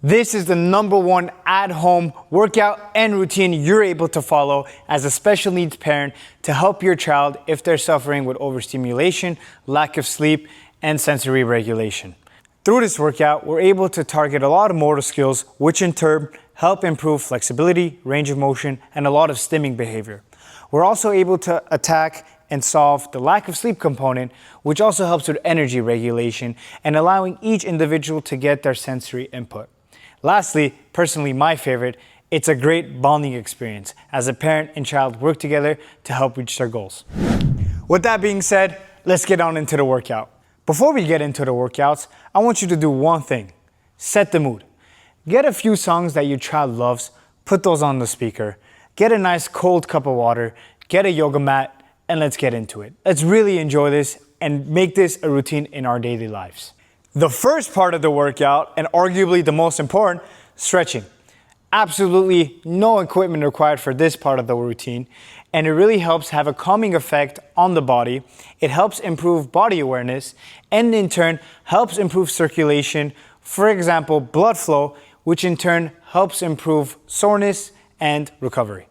This is the #1 at-home workout and routine you're able to follow as a special needs parent to help your child if they're suffering with overstimulation, lack of sleep, and sensory regulation. Through this workout, we're able to target a lot of motor skills, which in turn help improve flexibility, range of motion, and a lot of stimming behavior. We're also able to attack and solve the lack of sleep component, which also helps with energy regulation and allowing each individual to get their sensory input. Lastly, personally my favorite, it's a great bonding experience as a parent and child work together to help reach their goals. With that being said, let's get on into the workout. Before we get into the workouts, I want you to do one thing: set the mood. Get a few songs that your child loves, put those on the speaker, get a nice cold cup of water, get a yoga mat, and let's get into it. Let's really enjoy this and make this a routine in our daily lives. The first part of the workout, and arguably the most important, stretching. Absolutely no equipment required for this part of the routine, and it really helps have a calming effect on the body. It helps improve body awareness, and in turn helps improve circulation, for example, blood flow, which in turn helps improve soreness and recovery.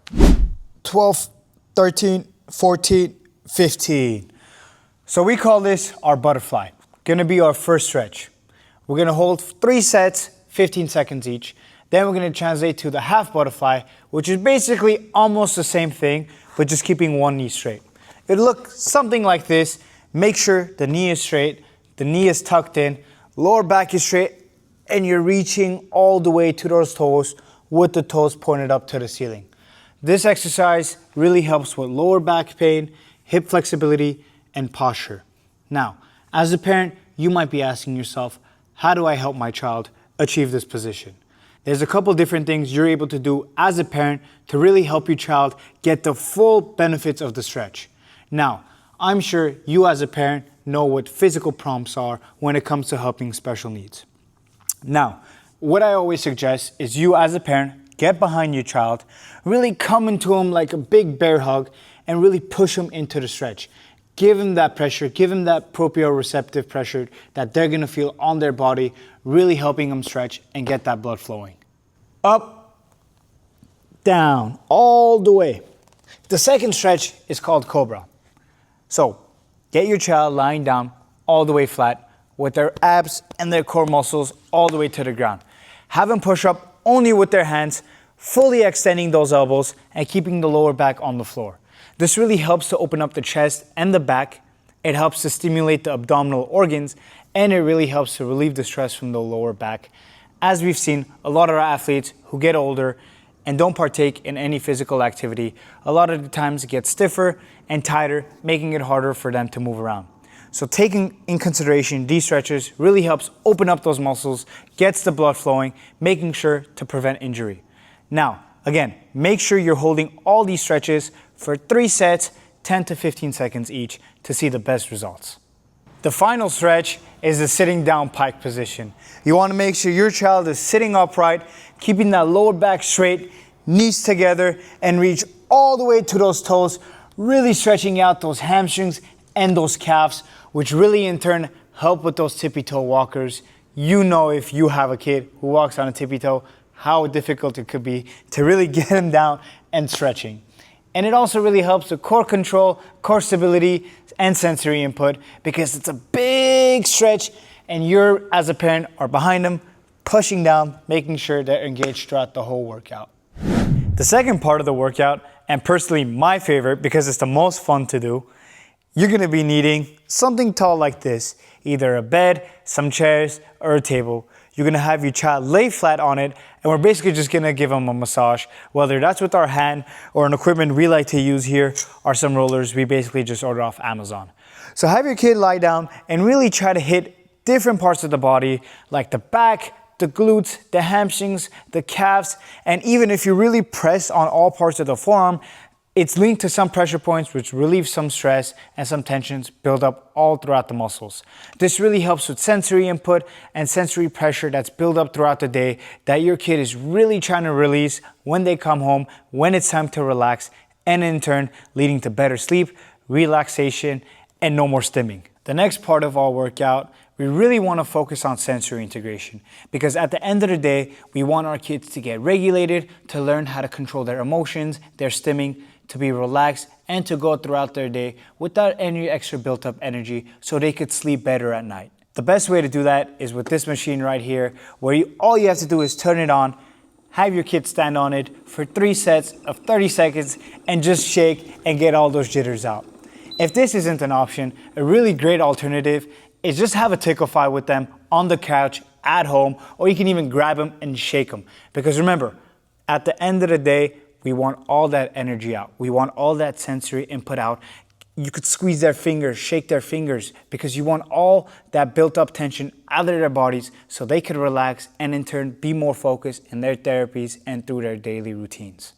12, 13, 14, 15. So we call this our butterfly. Gonna be our first stretch. We're gonna hold 3 sets, 15 seconds each. Then we're gonna translate to the half butterfly, which is basically almost the same thing, but just keeping one knee straight. It'll look something like this. Make sure the knee is straight, the knee is tucked in, lower back is straight, and you're reaching all the way to those toes with the toes pointed up to the ceiling. This exercise really helps with lower back pain, hip flexibility, and posture. Now, as a parent, you might be asking yourself, how do I help my child achieve this position? There's a couple different things you're able to do as a parent to really help your child get the full benefits of the stretch. Now, I'm sure you as a parent know what physical prompts are when it comes to helping special needs. Now, what I always suggest is you as a parent, get behind your child, really come into him like a big bear hug and really push him into the stretch. Give them that pressure, give them that proprioceptive pressure that they're gonna feel on their body, really helping them stretch and get that blood flowing. Up, down, all the way. The second stretch is called Cobra. So, get your child lying down all the way flat with their abs and their core muscles all the way to the ground. Have them push up only with their hands, fully extending those elbows and keeping the lower back on the floor. This really helps to open up the chest and the back. It helps to stimulate the abdominal organs, and it really helps to relieve the stress from the lower back. As we've seen, a lot of our athletes who get older and don't partake in any physical activity, a lot of the times get stiffer and tighter, making it harder for them to move around. So taking in consideration these stretches really helps open up those muscles, gets the blood flowing, making sure to prevent injury. Now, again, make sure you're holding all these stretches for 3 sets, 10 to 15 seconds each to see the best results. The final stretch is the sitting down pike position. You want to make sure your child is sitting upright, keeping that lower back straight, knees together, and reach all the way to those toes, really stretching out those hamstrings and those calves, which really in turn help with those tippy toe walkers. You know, if you have a kid who walks on a tippy toe, how difficult it could be to really get them down and stretching. And it also really helps with core control, core stability, and sensory input because it's a big stretch and you as a parent are behind them, pushing down, making sure they're engaged throughout the whole workout. The second part of the workout, and personally my favorite because it's the most fun to do, you're gonna be needing something tall like this, either a bed, some chairs, or a table. You're gonna have your child lay flat on it, and we're basically just gonna give them a massage, whether that's with our hand or an equipment we like to use here are some rollers we basically just ordered off Amazon. So have your kid lie down and really try to hit different parts of the body, like the back, the glutes, the hamstrings, the calves, and even if you really press on all parts of the forearm, it's linked to some pressure points which relieve some stress and some tensions build up all throughout the muscles. This really helps with sensory input and sensory pressure that's built up throughout the day that your kid is really trying to release when they come home, when it's time to relax, and in turn leading to better sleep, relaxation, and no more stimming. The next part of our workout we really want to focus on sensory integration, because at the end of the day, we want our kids to get regulated, to learn how to control their emotions, their stimming, to be relaxed, and to go throughout their day without any extra built up energy so they could sleep better at night. The best way to do that is with this machine right here, where all you have to do is turn it on, have your kids stand on it for 3 sets of 30 seconds and just shake and get all those jitters out. If this isn't an option, a really great alternative is just have a Ticklefy with them on the couch at home, or you can even grab them and shake them. Because remember, at the end of the day, we want all that energy out. We want all that sensory input out. You could squeeze their fingers, shake their fingers, because you want all that built up tension out of their bodies so they could relax and in turn be more focused in their therapies and through their daily routines.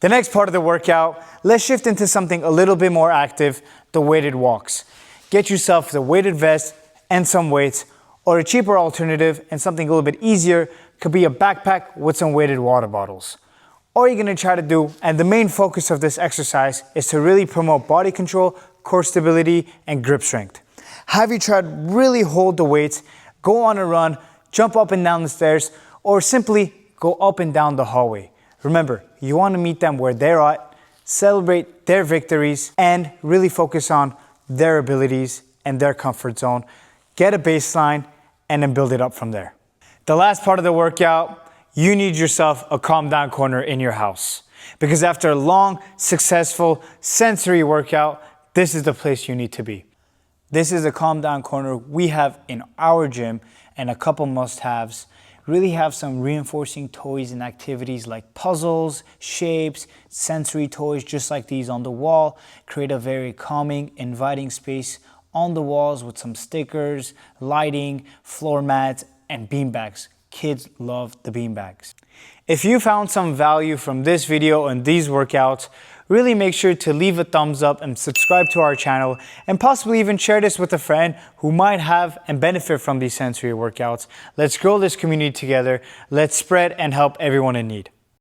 The next part of the workout, let's shift into something a little bit more active, the weighted walks. Get yourself the weighted vest and some weights, or a cheaper alternative and something a little bit easier could be a backpack with some weighted water bottles. All you're gonna try to do, and the main focus of this exercise, is to really promote body control, core stability, and grip strength. Have you tried really hold the weights, go on a run, jump up and down the stairs, or simply go up and down the hallway? Remember, you wanna meet them where they're at, celebrate their victories, and really focus on their abilities and their comfort zone. Get a baseline, and then build it up from there. The last part of the workout, you need yourself a calm down corner in your house. Because after a long, successful sensory workout, this is the place you need to be. This is a calm down corner we have in our gym, and a couple must-haves. Really have some reinforcing toys and activities like puzzles, shapes, sensory toys just like these on the wall. Create a very calming, inviting space on the walls with some stickers, lighting, floor mats, and beanbags. Kids love the beanbags. If you found some value from this video and these workouts, really make sure to leave a thumbs up and subscribe to our channel, and possibly even share this with a friend who might have and benefit from these sensory workouts. Let's grow this community together. Let's spread and help everyone in need.